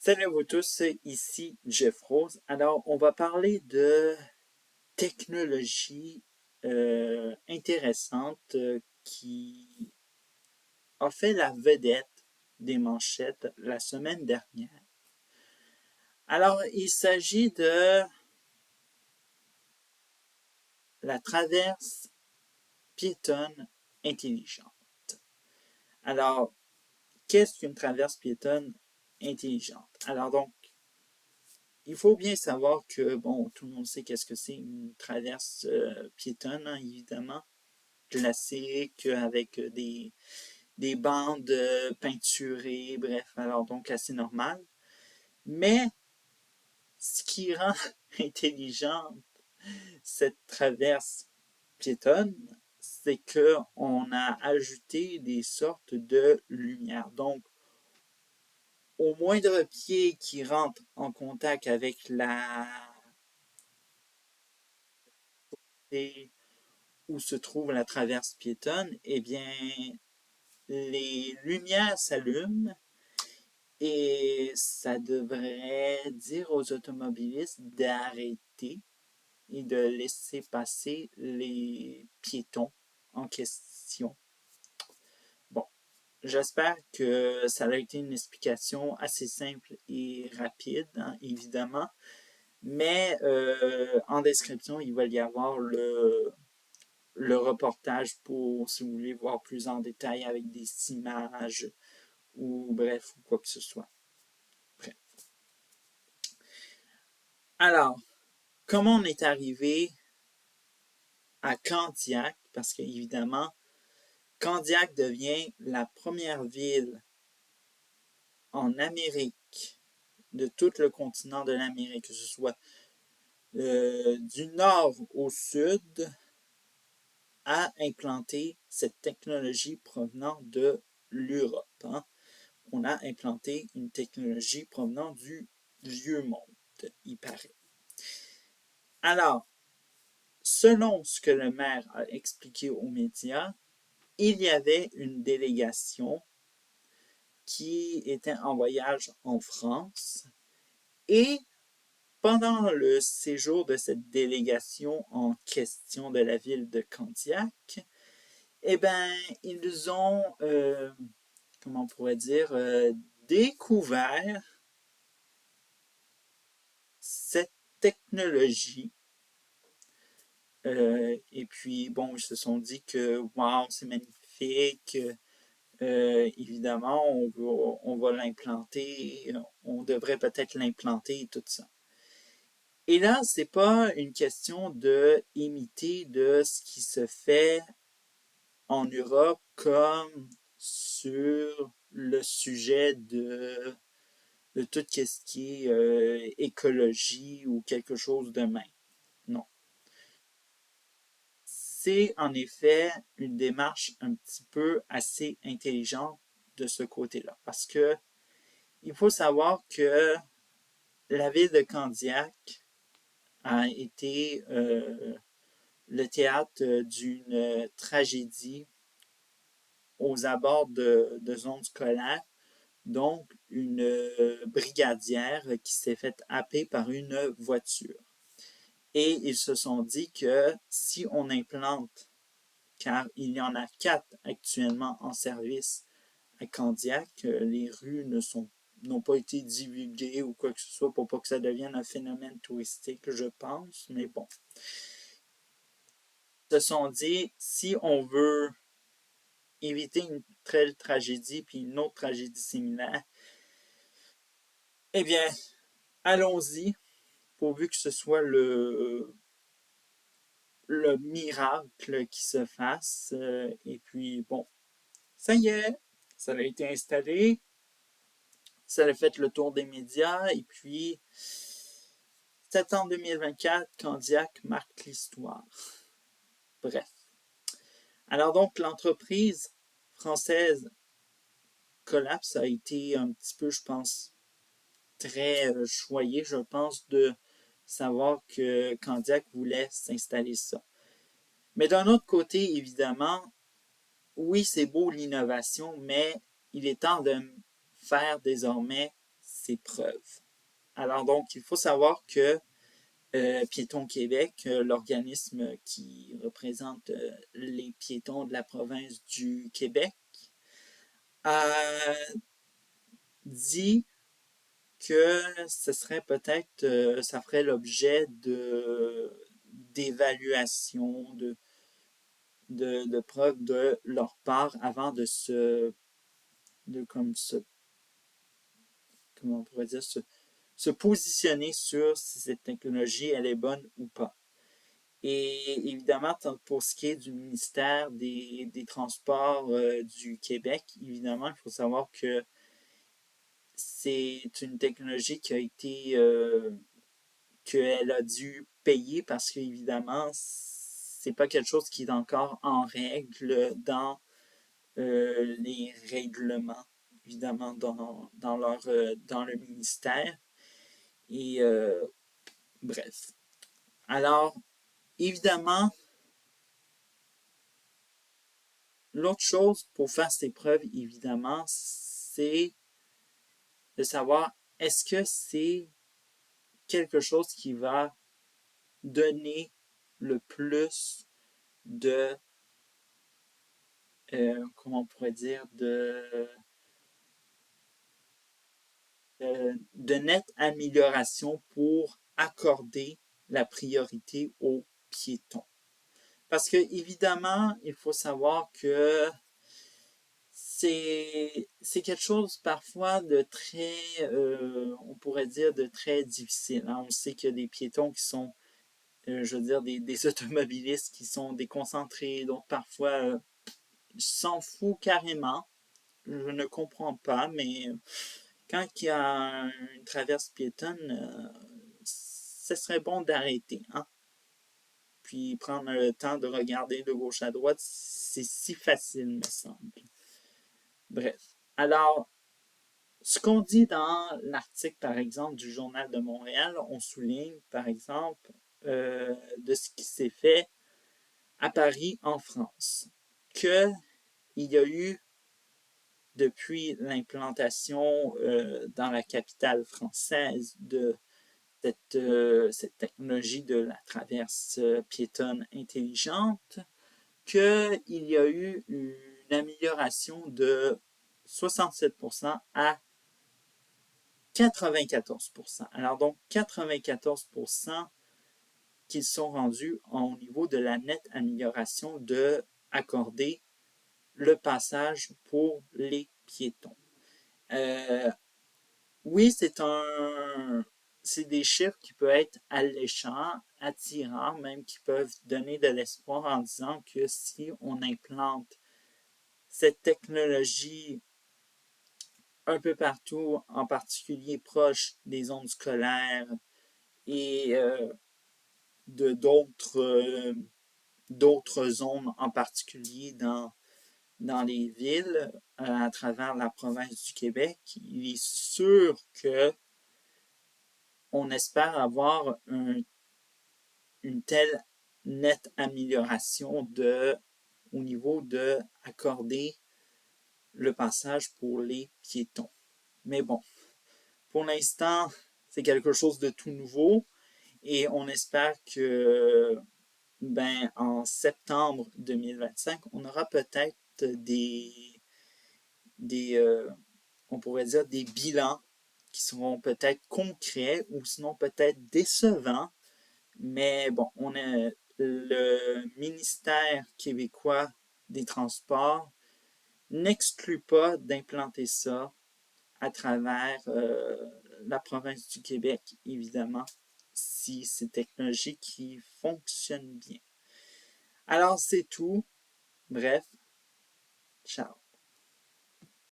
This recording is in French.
Salut à vous tous, ici Jeff Rose. Alors, on va parler de technologie intéressante qui a fait la vedette des manchettes la semaine dernière. Alors, il s'agit de la traverse piétonne intelligente. Alors, qu'est-ce qu'une traverse piétonne intelligente? Alors donc, il faut bien savoir que, bon, tout le monde sait qu'est-ce que c'est une traverse piétonne, hein, évidemment, classique, avec des bandes peinturées, bref, alors donc assez normal. Mais ce qui rend intelligente cette traverse piétonne, c'est qu'on a ajouté des sortes de lumières. Donc, au moindre pied qui rentre en contact avec la où se trouve la traverse piétonne, eh bien, les lumières s'allument et ça devrait dire aux automobilistes d'arrêter et de laisser passer les piétons en question. Bon, j'espère que ça a été une explication assez simple et rapide, hein, évidemment, mais en description, il va y avoir le reportage pour, si vous voulez voir plus en détail avec des images ou bref, ou quoi que ce soit. Bref. Alors, comment on est arrivé à Candiac? Parce qu'évidemment, Candiac devient la première ville en Amérique, de tout le continent de l'Amérique, que ce soit du nord au sud, à implanter cette technologie provenant de l'Europe. Hein. On a implanté une technologie provenant du vieux monde, il paraît. Alors, selon ce que le maire a expliqué aux médias, il y avait une délégation qui était en voyage en France et pendant le séjour de cette délégation en question de la ville de Candiac, eh bien, ils ont, comment on pourrait dire, découvert cette technologie. Et puis, bon, ils se sont dit que, wow, c'est magnifique. Évidemment, on va l'implanter. On devrait peut-être l'implanter et tout ça. Et là, c'est pas une question de imiter de ce qui se fait en Europe comme sur le sujet de tout ce qui est écologie ou quelque chose de même. Non. C'est en effet une démarche un petit peu assez intelligente de ce côté-là. Parce que il faut savoir que la ville de Candiac a été le théâtre d'une tragédie aux abords de zones scolaires. Donc, une brigadière qui s'est faite happer par une voiture. Et ils se sont dit que si on implante, car il y en a 4 actuellement en service à Candiac, les rues n'ont pas été divulguées ou quoi que ce soit pour pas que ça devienne un phénomène touristique, je pense, mais bon. Ils se sont dit, si on veut éviter une telle tragédie puis une autre tragédie similaire, eh bien, allons-y, pourvu que ce soit le miracle qui se fasse. Et puis, bon, ça y est, ça a été installé, ça a fait le tour des médias, et puis, septembre 2024, Candiac marque l'histoire. Bref. Alors donc, l'entreprise française Collapse a été un petit peu, je pense, très choyé, je pense, de savoir que Candiac voulait s'installer ça. Mais d'un autre côté, évidemment, oui, c'est beau l'innovation, mais il est temps de faire désormais ces preuves. Alors donc, il faut savoir que Piétons Québec, l'organisme qui représente les piétons de la province du Québec, a dit que ce serait peut-être, ça ferait l'objet d'évaluation, de preuves de leur part avant de comment on pourrait dire, se positionner sur si cette technologie, elle est bonne ou pas. Et évidemment, pour ce qui est du ministère des Transports du Québec, évidemment, il faut savoir que c'est une technologie qui a été qu'elle a dû payer parce qu'évidemment, c'est pas quelque chose qui est encore en règle dans les règlements, évidemment, dans le ministère. Et bref. Alors, évidemment, l'autre chose pour faire ces preuves, évidemment, c'est de savoir est-ce que c'est quelque chose qui va donner le plus de, comment on pourrait dire, de nette amélioration pour accorder la priorité aux piétons. Parce que, évidemment, il faut savoir que c'est quelque chose parfois de très, on pourrait dire, de très difficile. Hein. On sait qu'il y a des piétons qui sont, je veux dire, des automobilistes qui sont déconcentrés, donc parfois s'en fout carrément. Je ne comprends pas, mais quand il y a une traverse piétonne, ce serait bon d'arrêter. Hein? Puis prendre le temps de regarder de gauche à droite, c'est si facile, me semble. Bref. Alors, ce qu'on dit dans l'article, par exemple, du Journal de Montréal, on souligne, par exemple, de ce qui s'est fait à Paris, en France, qu'il y a eu, depuis l'implantation dans la capitale française de cette technologie de la traverse piétonne intelligente, qu'il y a eu une amélioration de 67% à 94%. Alors donc 94% qu'ils sont rendus au niveau de la nette amélioration de accorder le passage pour les piétons. Oui, c'est des chiffres qui peuvent être alléchants, attirants, même qui peuvent donner de l'espoir en disant que si on implante cette technologie un peu partout, en particulier proche des zones scolaires et de d'autres zones, en particulier dans les villes à travers la province du Québec, il est sûr que on espère avoir une telle nette amélioration au niveau de accorder le passage pour les piétons. Mais bon, pour l'instant, c'est quelque chose de tout nouveau et on espère que en septembre 2025, on aura peut-être on pourrait dire des bilans qui seront peut-être concrets ou sinon peut-être décevants. Mais bon, on a le ministère québécois des Transports n'exclut pas d'implanter ça à travers la province du Québec, évidemment, si c'est technologie qui fonctionne bien. Alors, c'est tout. Bref, ciao.